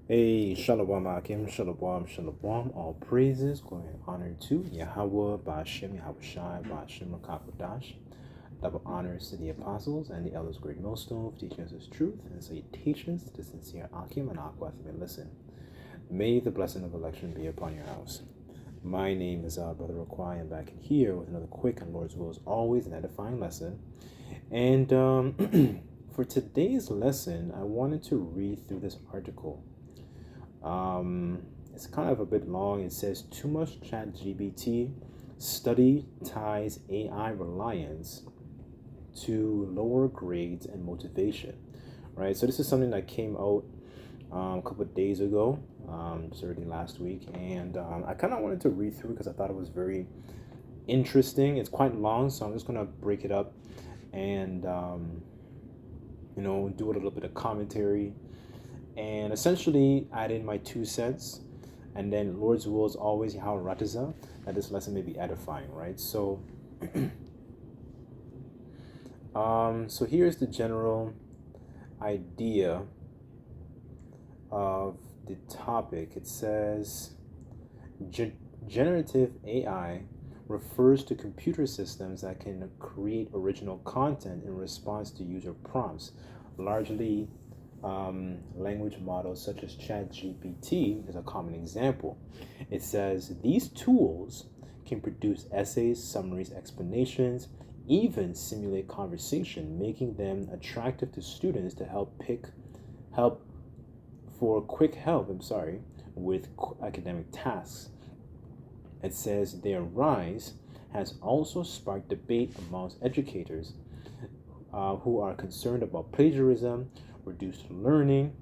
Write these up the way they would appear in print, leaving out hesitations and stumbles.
Hey, Shalom Akim, Shalom. All praises, glory and honor to Yahweh, Ba'ashem, Yahweh Shai, Ba'ashem, Rakakwadash. Double honors to the apostles and the elders, great millstone, for teaching us his truth, and so he teaches the sincere Akim and Aqua may listen. May the blessing of election be upon your house. My name is Brother Raquai. I'm back in here with another quick and Lord's will as always an edifying lesson. And for today's lesson, I wanted to read through this article. It's kind of a bit long. It says too much chat GBT study ties AI reliance to lower grades and motivation, right? So this is something that came out a couple of days ago, just already last week, and I kind of wanted to read through because I thought it was very interesting. It's quite long, so I'm just gonna break it up and do a little bit of commentary and essentially add in my 2 cents, and then Lord's will is always Yahweh Ratiza, that this lesson may be edifying, right? So so here's the general idea of the topic. It says generative AI refers to computer systems that can create original content in response to user prompts, largely language models such as ChatGPT is a common example. It says these tools can produce essays, summaries, explanations, even simulate conversation, making them attractive to students to help with academic tasks. It says their rise has also sparked debate amongst educators who are concerned about plagiarism, reduced learning,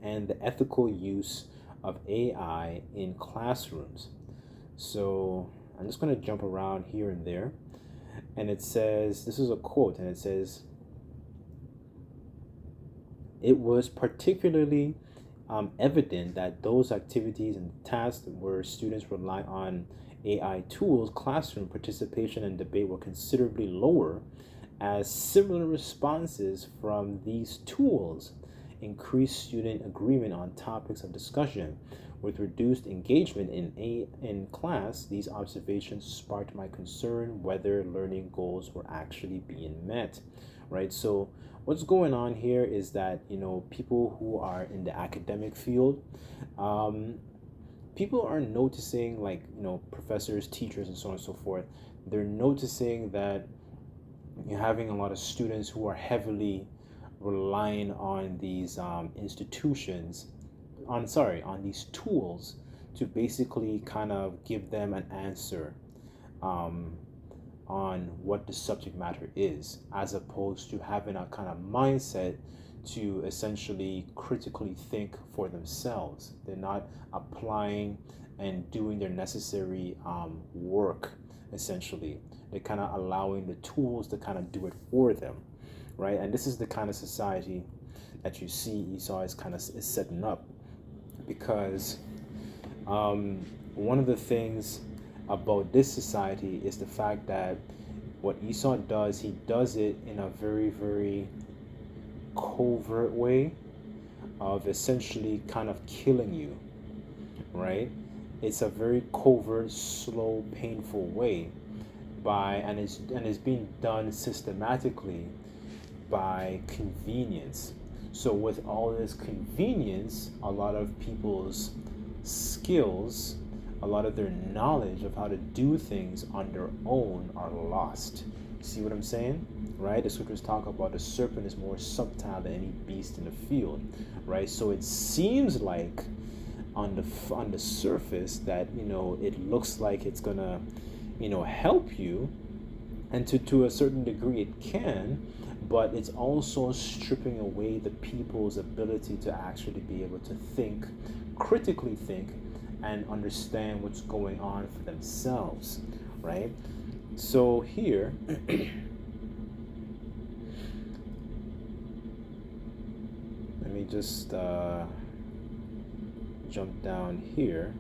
and the ethical use of AI in classrooms. So I'm just going to jump around here and there. And it says, this is a quote, and it says, it was particularly evident that those activities and tasks where students rely on AI tools, classroom participation and debate were considerably lower, as similar responses from these tools increased student agreement on topics of discussion. With reduced engagement in class, these observations sparked my concern whether learning goals were actually being met, right? So what's going on here is that, people who are in the academic field, people are noticing, like, professors, teachers, and so on and so forth, they're noticing that you're having a lot of students who are heavily relying on these institutions, on these tools to basically kind of give them an answer on what the subject matter is, as opposed to having a kind of mindset to essentially critically think for themselves. They're not applying and doing their necessary work, essentially. They're kind of allowing the tools to kind of do it for them, right? And this is the kind of society that you see Esau is setting up, because one of the things about this society is the fact that what Esau does, he does it in a very, very covert way of essentially kind of killing you, right? It's a very covert, slow, painful way and it's being done systematically by convenience. So with all this convenience, a lot of people's skills, a lot of their knowledge of how to do things on their own are lost. See what I'm saying? Right? The scriptures talk about the serpent is more subtle than any beast in the field, right? So it seems like on the surface that it looks like it's gonna help you, and to a certain degree it can, but it's also stripping away the people's ability to actually be able to critically think and understand what's going on for themselves, right? So here let me just jump down here.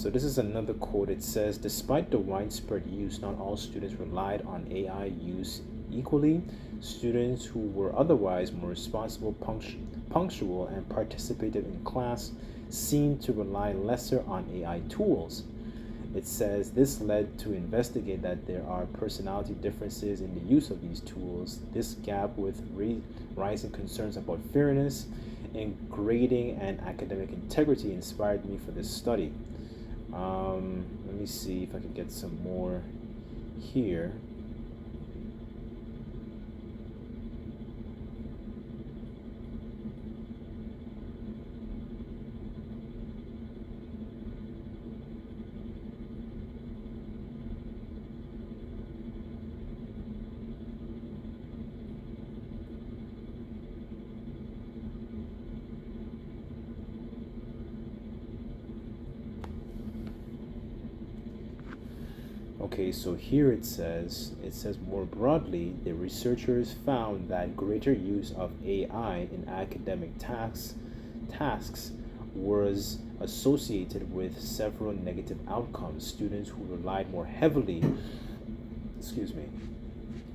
So this is another quote. It says, despite the widespread use, not all students relied on AI use equally. Students who were otherwise more responsible, punctual, and participated in class seemed to rely lesser on AI tools. It says this led to investigate that there are personality differences in the use of these tools. This gap with rising concerns about fairness in grading and academic integrity inspired me for this study. Let me see if I can get some more here. Okay, so here it says more broadly, the researchers found that greater use of AI in academic tasks was associated with several negative outcomes. Students who relied more heavily, excuse me,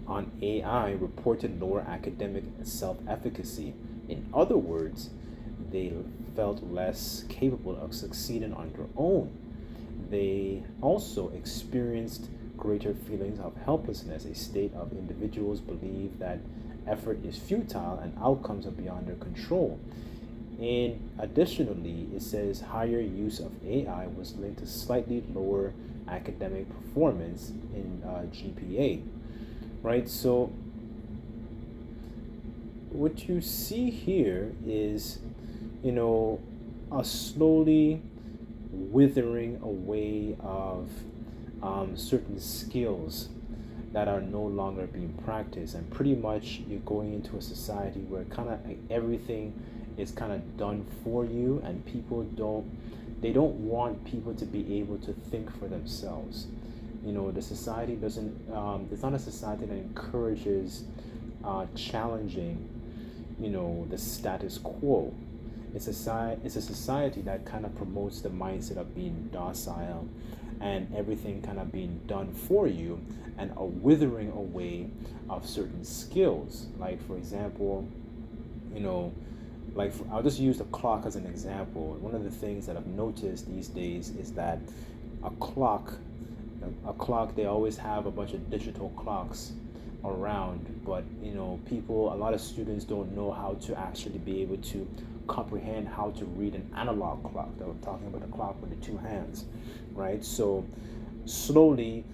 on AI reported lower academic self-efficacy. In other words, they felt less capable of succeeding on their own. They also experienced greater feelings of helplessness, a state of individuals believe that effort is futile and outcomes are beyond their control. And additionally, it says higher use of AI was linked to slightly lower academic performance in GPA, right? So what you see here is, a slowly withering away of certain skills that are no longer being practiced, and pretty much you're going into a society where kind of everything is kind of done for you, and they don't want people to be able to think for themselves. The society doesn't it's not a society that encourages challenging the status quo. It's a society that kind of promotes the mindset of being docile and everything kind of being done for you, and a withering away of certain skills. Like, for example, I'll just use the clock as an example. One of the things that I've noticed these days is that a clock, they always have a bunch of digital clocks around, but a lot of students don't know how to actually be able to comprehend how to read an analog clock. That we're talking about, a clock with the two hands, right? So slowly,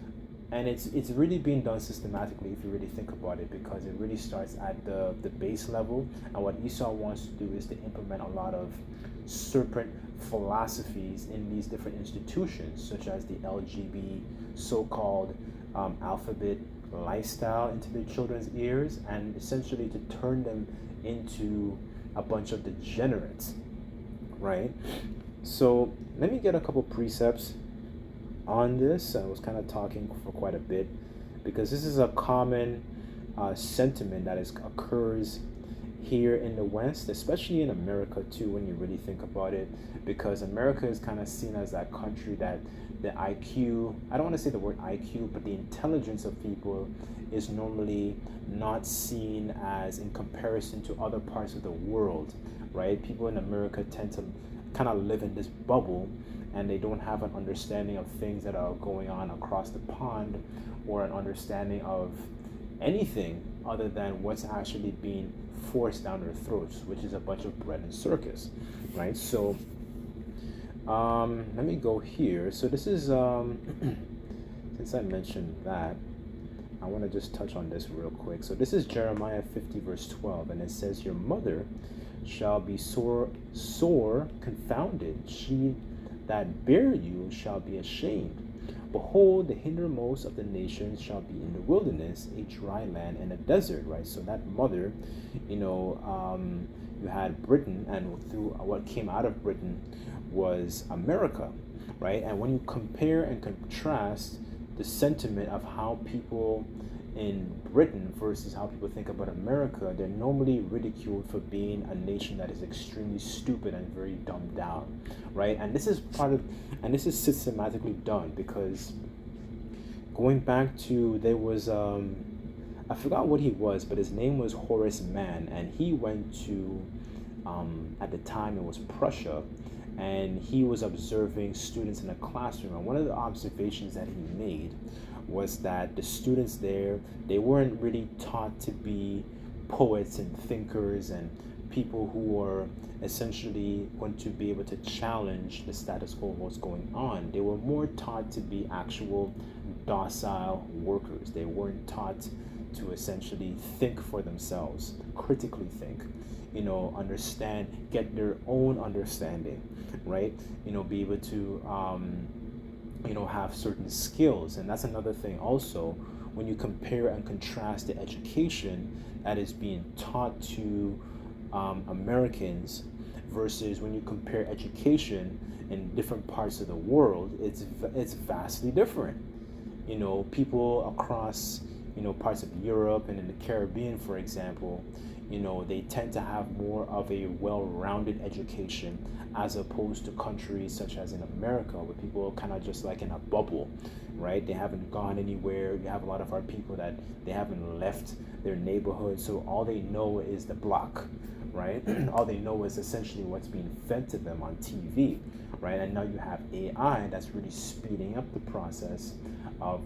and it's really being done systematically if you really think about it, because it really starts at the base level. And what Esau wants to do is to implement a lot of serpent philosophies in these different institutions, such as the LGB so-called alphabet lifestyle, into the children's ears, and essentially to turn them into a bunch of degenerates, right? So let me get a couple precepts on this. I was kind of talking for quite a bit because this is a common sentiment that occurs here in the West, especially in America too, when you really think about it, because America is kind of seen as that country that the IQ, I don't want to say the word IQ, but the intelligence of people is normally not seen as in comparison to other parts of the world, right? People in America tend to kind of live in this bubble, and they don't have an understanding of things that are going on across the pond, or an understanding of anything other than what's actually being forced down their throats, which is a bunch of bread and circus, right? So let me go here. So this is since I mentioned that, I want to just touch on this real quick. So this is Jeremiah 50 verse 12, and it says, your mother shall be sore confounded, she that bare you shall be ashamed. Behold, the hindermost of the nations shall be in the wilderness, a dry land and a desert, right? So that mother, you had Britain, and through what came out of Britain was America, right? And when you compare and contrast the sentiment of how people, in Britain versus how people think about America, they're normally ridiculed for being a nation that is extremely stupid and very dumbed down, right? And this is systematically done because going back to there was I forgot what he was, but his name was Horace Mann, and he went to at the time it was Prussia, and he was observing students in a classroom. And one of the observations that he made was that the students there, they weren't really taught to be poets and thinkers and people who were essentially going to be able to challenge the status quo of what's going on. They were more taught to be actual docile workers. They weren't taught to essentially think for themselves, critically think, understand, get their own understanding, right? Be able to have certain skills. And that's another thing also, when you compare and contrast the education that is being taught to Americans versus when you compare education in different parts of the world, it's vastly different. People across parts of Europe and in the Caribbean, for example, they tend to have more of a well-rounded education as opposed to countries such as in America, where people are kind of just like in a bubble, right? They haven't gone anywhere. You have a lot of our people that they haven't left their neighborhood, so all they know is the block, right? All they know is essentially what's being fed to them on TV, right? And now you have AI that's really speeding up the process of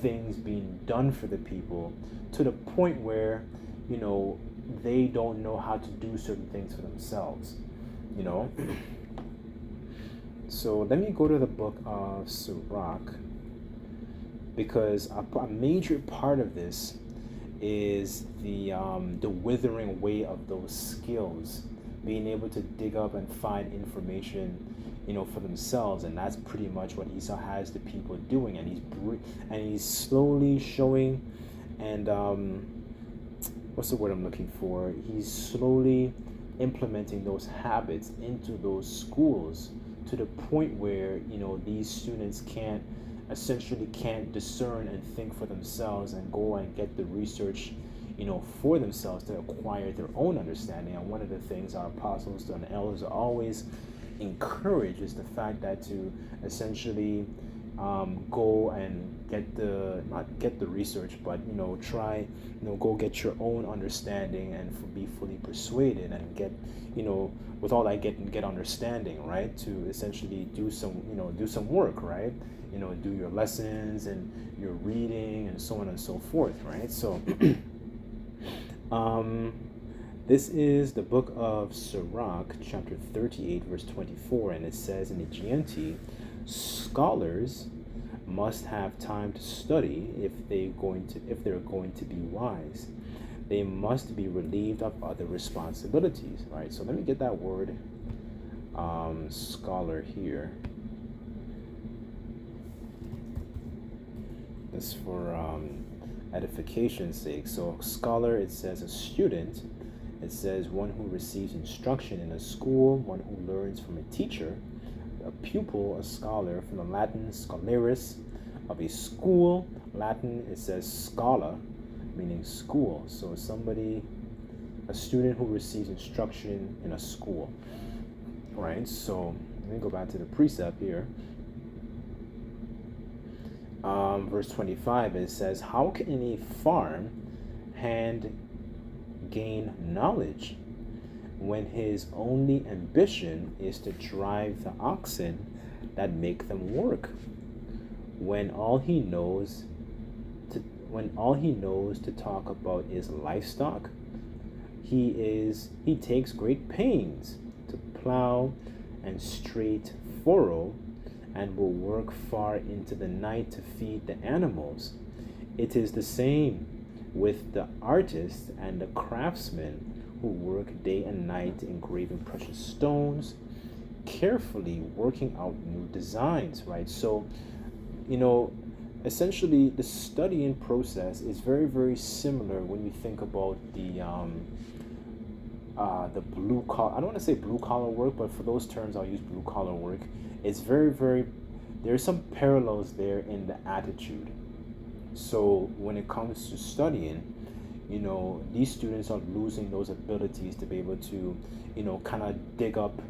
things being done for the people to the point where they don't know how to do certain things for themselves. So let me go to the book of Sirach, because a major part of this is the withering away of those skills, being able to dig up and find information for themselves. And that's pretty much what Esau has the people doing, and he's slowly showing, and what's the word I'm looking for, he's slowly implementing those habits into those schools to the point where these students essentially can't discern and think for themselves and go and get the research for themselves to acquire their own understanding. And one of the things our apostles and elders are always encourage is the fact that to essentially go and not get the research, but try go get your own understanding and be fully persuaded and get with all that get understanding, right? To essentially do some work, right? Do your lessons and your reading and so on and so forth, right? So this is the book of Sirach, chapter 38, verse 24, and it says in the GNT, scholars must have time to study if they're going to be wise. They must be relieved of other responsibilities. Right. So let me get that word scholar here. This for edification's sake. So scholar, it says a student. It says one who receives instruction in a school, one who learns from a teacher. A pupil, a scholar, from the Latin scholaris, of a school. Latin, it says schola, meaning school. So a student who receives instruction in a school. Right, so let me go back to the precept here. Verse 25, it says, how can any farm hand gain knowledge when his only ambition is to drive the oxen that make them work, when all he knows to talk about is livestock? He takes great pains to plow and straight furrow, and will work far into the night to feed the animals. It is the same with the artist and the craftsman who work day and night engraving precious stones, carefully working out new designs, right? So, essentially the studying process is very, very similar when you think about the blue collar, I don't want to say blue collar work, but for those terms I'll use blue collar work. It's very, very, there's some parallels there in the attitude, So when it comes to studying, these students are losing those abilities to be able to, kind of dig up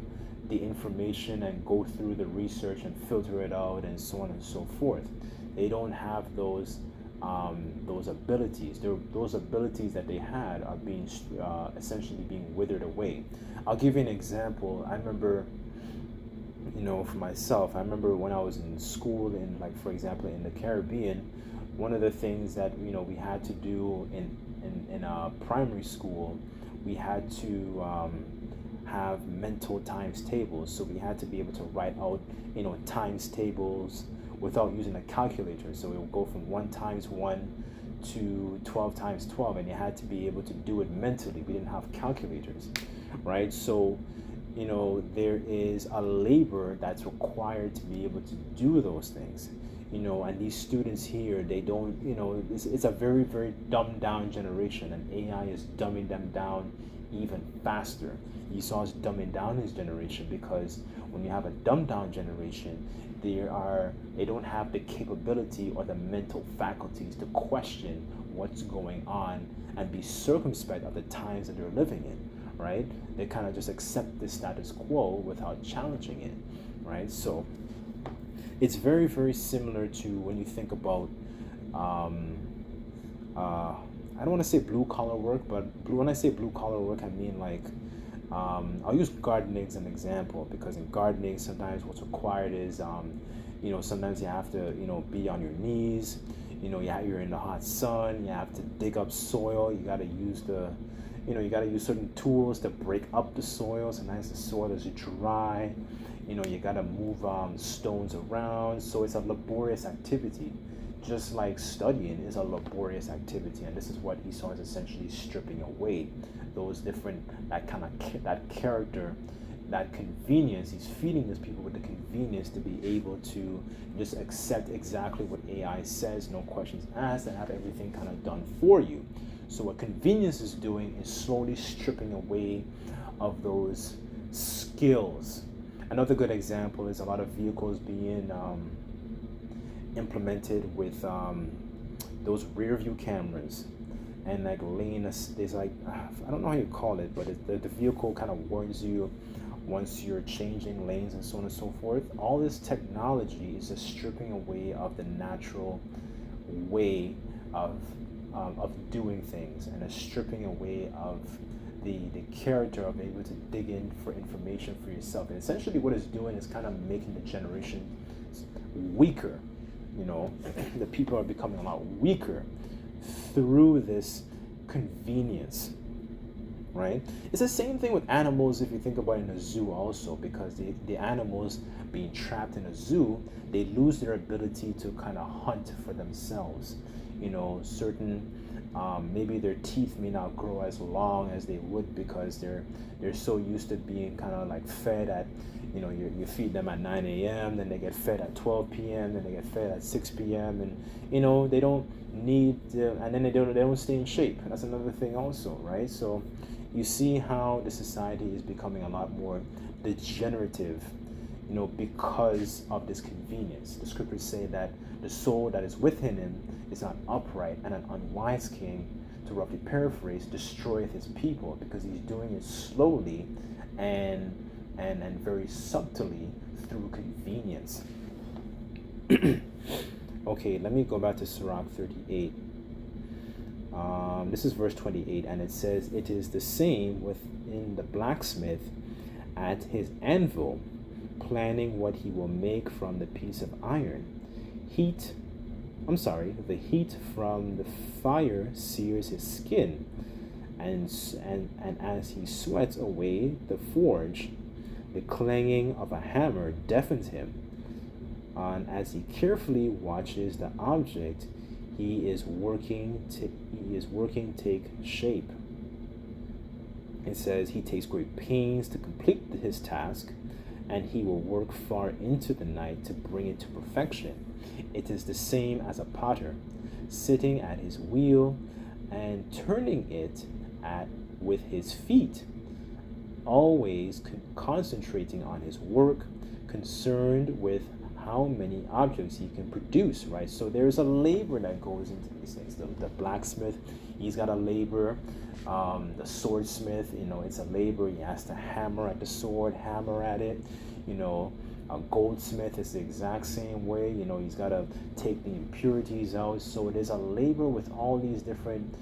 the information and go through the research and filter it out and so on and so forth. They don't have those abilities. Those abilities that they had are being essentially being withered away. I'll give you an example. I remember, for myself, I remember when I was in school, in, like, for example, in the Caribbean, one of the things that we had to do in primary school, we had to have mental times tables. So we had to be able to write out times tables without using a calculator. So it would go from 1 times 1 to 12 times 12, and you had to be able to do it mentally. We didn't have calculators, right? So there is a labor that's required to be able to do those things. And these students here, they don't, it's a very, very dumbed down generation, and AI is dumbing them down even faster. Esau's dumbing down his generation, because when you have a dumbed down generation, they don't have the capability or the mental faculties to question what's going on and be circumspect of the times that they're living in, right? They kind of just accept the status quo without challenging it, right? So it's very, very similar to when you think about I don't want to say blue collar work, but when I say blue collar work, I mean, like, I'll use gardening as an example, because in gardening, sometimes what's required is sometimes you have to be on your knees. You're in the hot sun. You have to dig up soil. You got to use certain tools to break up the soil. Sometimes the soil is dry. You got to move stones around. So it's a laborious activity, just like studying is a laborious activity. And this is what Esau is essentially stripping away. Those different, that character, that convenience. He's feeding these people with the convenience to be able to just accept exactly what AI says, no questions asked, and have everything kind of done for you. So what convenience is doing is slowly stripping away of those skills. Another good example is a lot of vehicles being implemented with those rear view cameras, and like there's like, I don't know how you call it, but the vehicle kind of warns you once you're changing lanes and so on and so forth. All this technology is just stripping away of the natural way of doing things, and is stripping away of the character of able to dig in for information for yourself. And essentially what it's doing is kind of making the generation weaker. The people are becoming a lot weaker through this convenience, right? It's the same thing with animals if you think about it in a zoo also, because the animals being trapped in a zoo, they lose their ability to kind of hunt for themselves. Certain maybe their teeth may not grow as long as they would, because they're so used to being kind of like fed at, you feed them at 9 a.m., then they get fed at 12 p.m., then they get fed at 6 p.m., and they don't need and then they don't stay in shape. That's another thing also, right? So you see how the society is becoming a lot more degenerative, because of this convenience. The scriptures say that the soul that is within him is not upright, and an unwise king, to roughly paraphrase, destroyeth his people, because he's doing it slowly and very subtly through convenience. Okay, let me go back to Sirach 38. This is verse 28, and it says, "It is the same within the blacksmith at his anvil, planning what he will make from the piece of iron. The heat from the fire sears his skin, and as he sweats away the forge, the clanging of a hammer deafens him. And as he carefully watches the object, he is working take shape." It says he takes great pains to complete his task, and he will work far into the night to bring it to perfection. It is the same as a potter, sitting at his wheel and turning it with his feet, always concentrating on his work, concerned with how many objects he can produce, right? So there's a labor that goes into these things. The blacksmith, he's got a labor. The swordsmith, it's a labor. He has to hammer at the sword, hammer at it. You know, a goldsmith is the exact same way. He's got to take the impurities out. So there's a labor with all these different,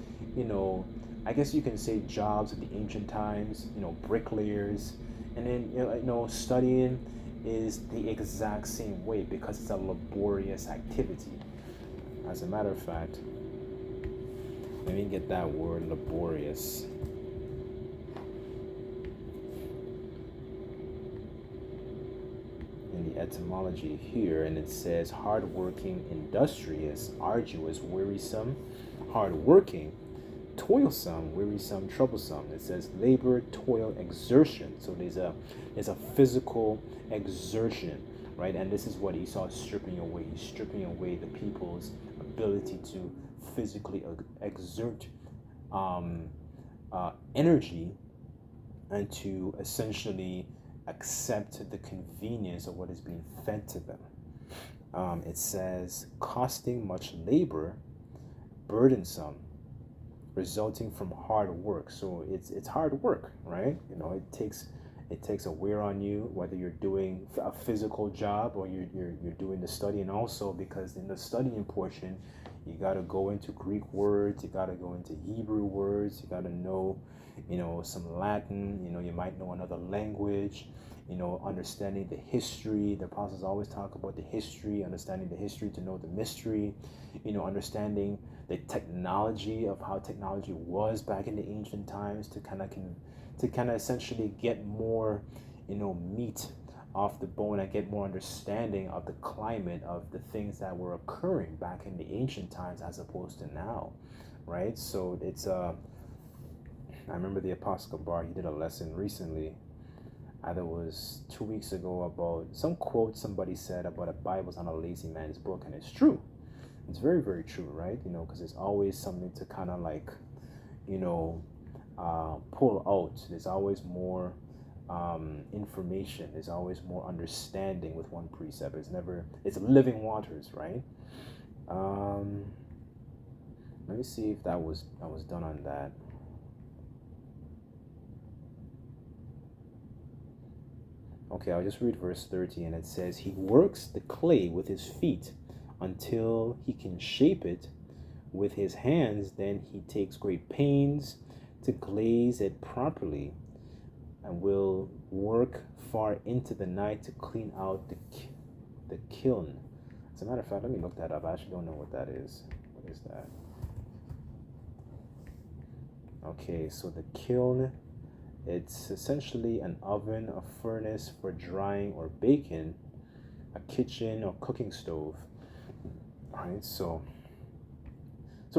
I guess you can say jobs of the ancient times. Bricklayers, and then studying is the exact same way because it's a laborious activity. As a matter of fact, let me get that word laborious. In the etymology here, and it says hardworking, industrious, arduous, wearisome, hardworking, toilsome, wearisome, troublesome. It says labor, toil, exertion. So there's a physical exertion, right? And this is what Esau is stripping away. He's stripping away the people's ability to physically exert energy and to essentially accept the convenience of what is being fed to them. It says costing much labor, burdensome, resulting from hard work. So it's hard work, right? It takes a wear on you, whether you're doing a physical job or you're doing the studying also, because in the studying portion, you got to go into Greek words, you got to go into Hebrew words, you got to know, some Latin, you might know another language, understanding the history. The apostles always talk about the history, understanding the history to know the mystery, understanding the technology of how technology was back in the ancient times to kind of essentially get more, meat off the bone and get more understanding of the climate of the things that were occurring back in the ancient times as opposed to now, right? So it's I remember the Apostle Bar, he did a lesson recently, either it was 2 weeks ago, about some quote somebody said about a Bible's on a lazy man's book, and it's true. It's very, very true, right? Because there's always something to kind of like, pull out. There's always more information. There's always more understanding with one precept. It's living waters, right? Let me see if I was done on that. Okay, I'll just read verse 30, and it says, he works the clay with his feet until he can shape it with his hands. Then he takes great pains to glaze it properly, and will work far into the night to clean out the kiln. As a matter of fact, let me look that up. I actually don't know what that is. What is that? Okay, so the kiln, it's essentially an oven, a furnace for drying or baking, a kitchen or cooking stove. All right, so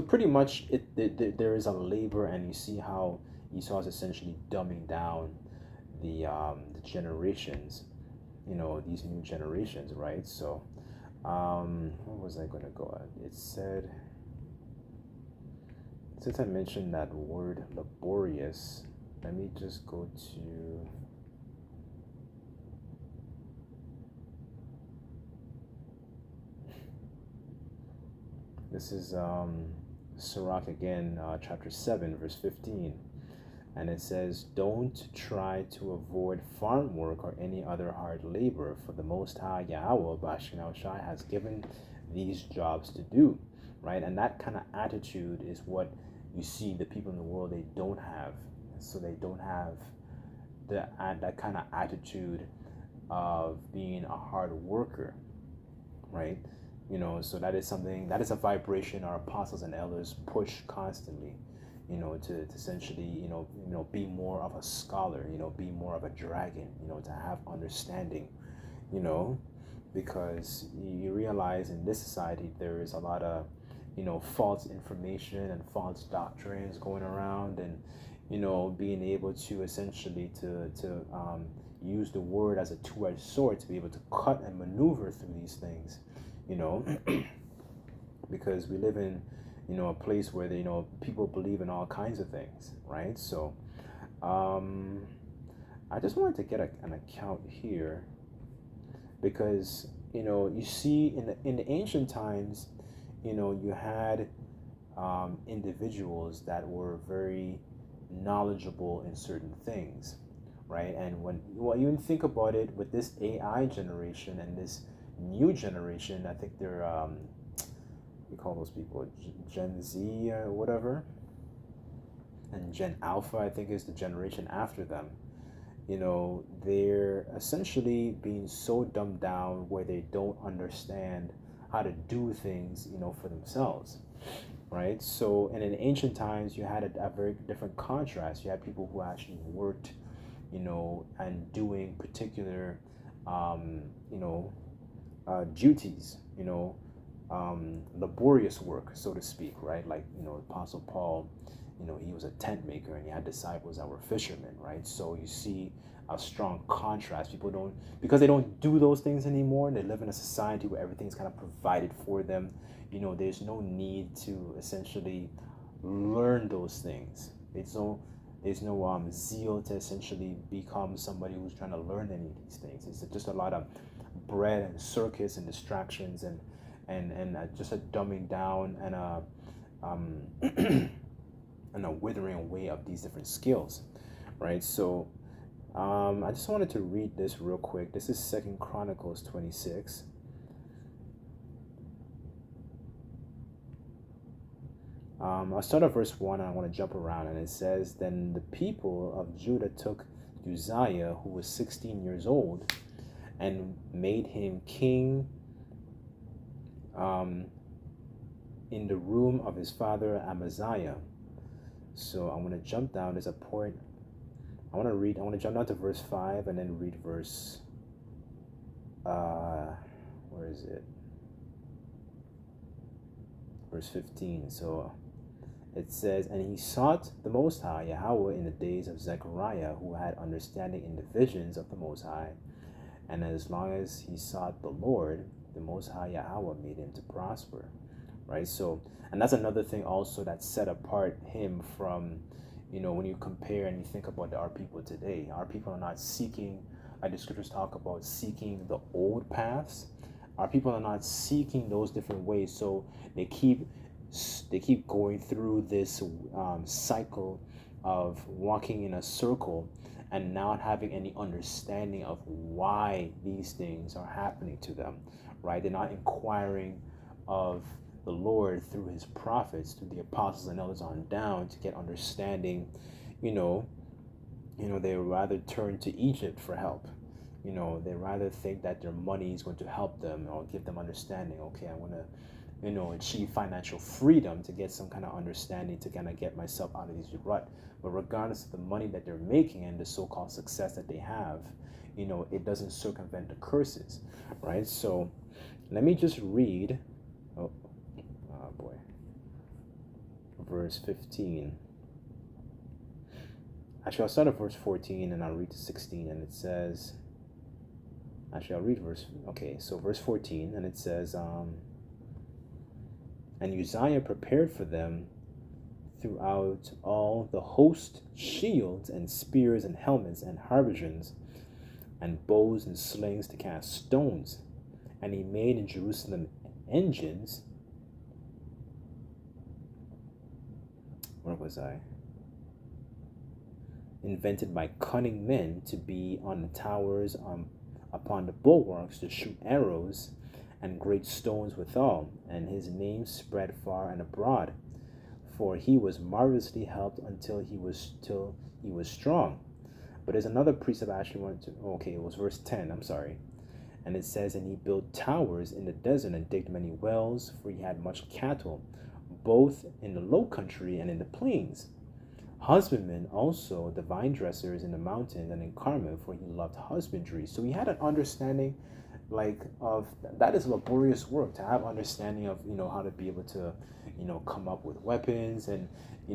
pretty much there is a labor, and you see how Esau is essentially dumbing down the generations, these new generations, right? So what was I going to go at? It said, since I mentioned that word laborious, let me just go to this is Sirach again, chapter 7, verse 15. And it says, don't try to avoid farm work or any other hard labor, for the Most High Yahweh Bashin Shai has given these jobs to do, right? And that kind of attitude is what you see the people in the world, they don't have. So they don't have that kind of attitude of being a hard worker, right? So that is something, that is a vibration our apostles and elders push constantly, to essentially, be more of a scholar, be more of a dragon, to have understanding, because you realize in this society there is a lot of, false information and false doctrines going around, and, being able to essentially to use the word as a two-edged sword to be able to cut and maneuver through these things, because we live in, a place where people believe in all kinds of things, right? So I just wanted to get an account here, because you see in the ancient times, you had individuals that were very knowledgeable in certain things, right? And when you think about it, with this AI generation and this new generation, I think they're we call those people Gen Z or whatever, and Gen Alpha, I think, is the generation after them. They're essentially being so dumbed down where they don't understand how to do things, for themselves, right? So, and in ancient times, you had a very different contrast. You had people who actually worked, and doing particular, um, you know, duties, laborious work, so to speak, right? Like, Apostle Paul, he was a tent maker and he had disciples that were fishermen, right? So you see a strong contrast. People don't, because they don't do those things anymore, they live in a society where everything's kind of provided for them. There's no need to essentially learn those things. There's no zeal to essentially become somebody who's trying to learn any of these things. It's just a lot of bread and circus and distractions and just a dumbing down and a and a withering away of these different skills, right? So I just wanted to read this real quick. This is Second Chronicles 26. I'll start at verse 1 and I want to jump around. And it says, Then the people of Judah took Uzziah, who was 16 years old, and made him king in the room of his father Amaziah. So I'm going to jump down. There's a point. I want to jump down to verse 5 and then read verse, where is it? Verse 15. So it says, And he sought the Most High, Yahweh, in the days of Zechariah, who had understanding in the visions of the Most High. And as long as he sought the Lord, the Most High Yahweh made him to prosper. Right? So, and that's another thing also that set apart him from, when you compare and you think about our people today. Our people are not seeking, like the scriptures talk about, seeking the old paths. Our people are not seeking those different ways. So they keep going through this cycle of walking in a circle and not having any understanding of why these things are happening to them, right? They're not inquiring of the Lord through his prophets, through the apostles and elders on down to get understanding. They rather turn to Egypt for help. They rather think that their money is going to help them or give them understanding. Okay, I want to achieve financial freedom to get some kind of understanding to kind of get myself out of this rut. But regardless of the money that they're making and the so-called success that they have, it doesn't circumvent the curses, right? So let me just read, oh boy, verse 15. Actually, I'll start at verse 14 and I'll read to 16, and it says, actually, I'll read verse 14, and it says, And Uzziah prepared for them throughout all the host shields and spears and helmets and habergeons and bows and slings to cast stones. And he made in Jerusalem engines. Where was I? Invented by cunning men to be on the towers, upon the bulwarks to shoot arrows, and great stones withal, and his name spread far and abroad. For he was marvelously helped until he was strong. But there's another precept I actually wanted to. Okay, it was verse 10. I'm sorry. And it says, And he built towers in the desert and digged many wells, for he had much cattle, both in the low country and in the plains. Husbandmen also, the vine dressers in the mountains and in Carmel, for he loved husbandry. So he had an understanding, of that is laborious work, to have understanding of how to be able to come up with weapons. And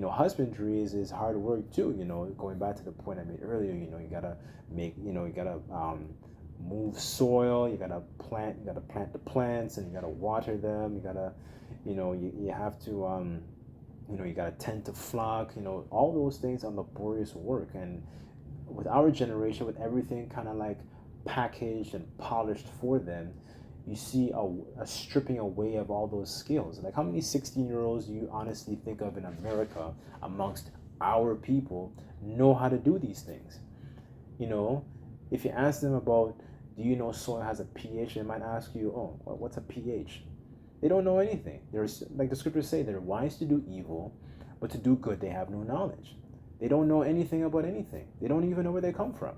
husbandry is hard work too. Going back to the point I made earlier, you gotta move soil, you gotta plant the plants, and you gotta water them, you gotta you have to you gotta tend to flock. All those things are laborious work. And with our generation, with everything kind of like packaged and polished for them, you see a stripping away of all those skills. Like, how many 16-year-olds do you honestly think of in America amongst our people know how to do these things? You know, if you ask them about, do you know soil has a pH, they might ask you, oh, what's a pH? They don't know anything. There's, like the scriptures say, they're wise to do evil, but to do good they have no knowledge. They don't know anything about anything. They don't even know where they come from.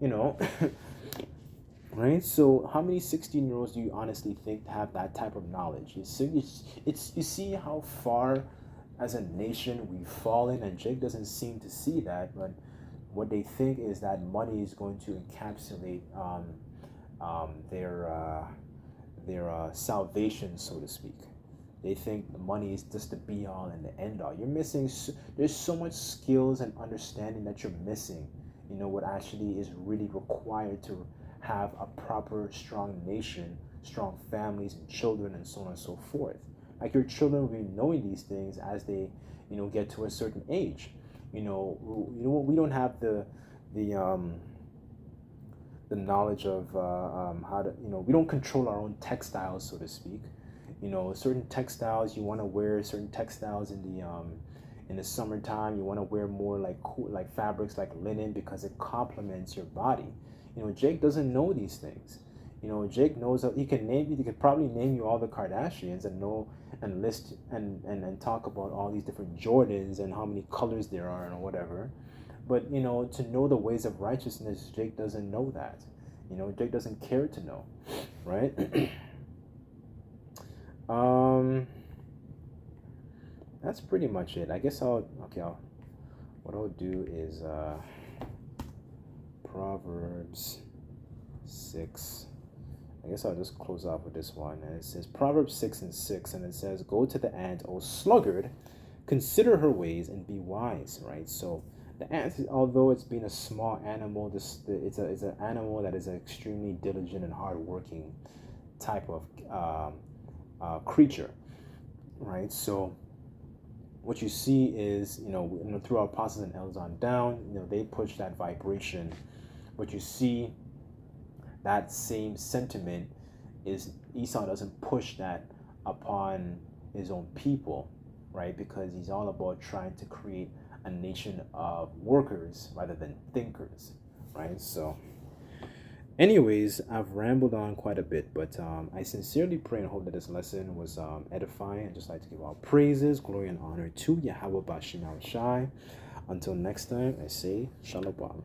You know, right? So how many 16-year-olds do you honestly think have that type of knowledge? You see how far as a nation we've fallen, and Jake doesn't seem to see that, but what they think is that money is going to encapsulate their salvation, so to speak. They think the money is just the be all and the end all. You're missing. There's so much skills and understanding that you're missing. You know what actually is really required to have a proper, strong nation, strong families and children, and so on and so forth. Like, your children will be knowing these things as they, get to a certain age. We don't have the knowledge of how to, we don't control our own textiles, so to speak. Certain textiles you want to wear, certain textiles in the summertime you want to wear more like cool, like fabrics like linen, because it complements your body. Jake doesn't know these things. Jake knows that he could probably name you all the Kardashians and know and list and talk about all these different Jordans and how many colors there are and whatever. But to know the ways of righteousness, Jake doesn't know that. Jake doesn't care to know, right? That's pretty much it. I guess what I'll do is Proverbs 6. I guess I'll just close off with this one. And it says Proverbs 6:6, and it says, "Go to the ant, O sluggard, consider her ways and be wise." Right. So the ant, although it's been a small animal, it's an animal that is an extremely diligent and hardworking type of creature. Right. So what you see is, through our apostles and elders on down, they push that vibration. But you see that same sentiment is Esau doesn't push that upon his own people, right? Because he's all about trying to create a nation of workers rather than thinkers, right? So anyways, I've rambled on quite a bit, but I sincerely pray and hope that this lesson was edifying. I'd just like to give all praises, glory, and honor to Yahweh Bashim Al Shai. Until next time, I say Shalom.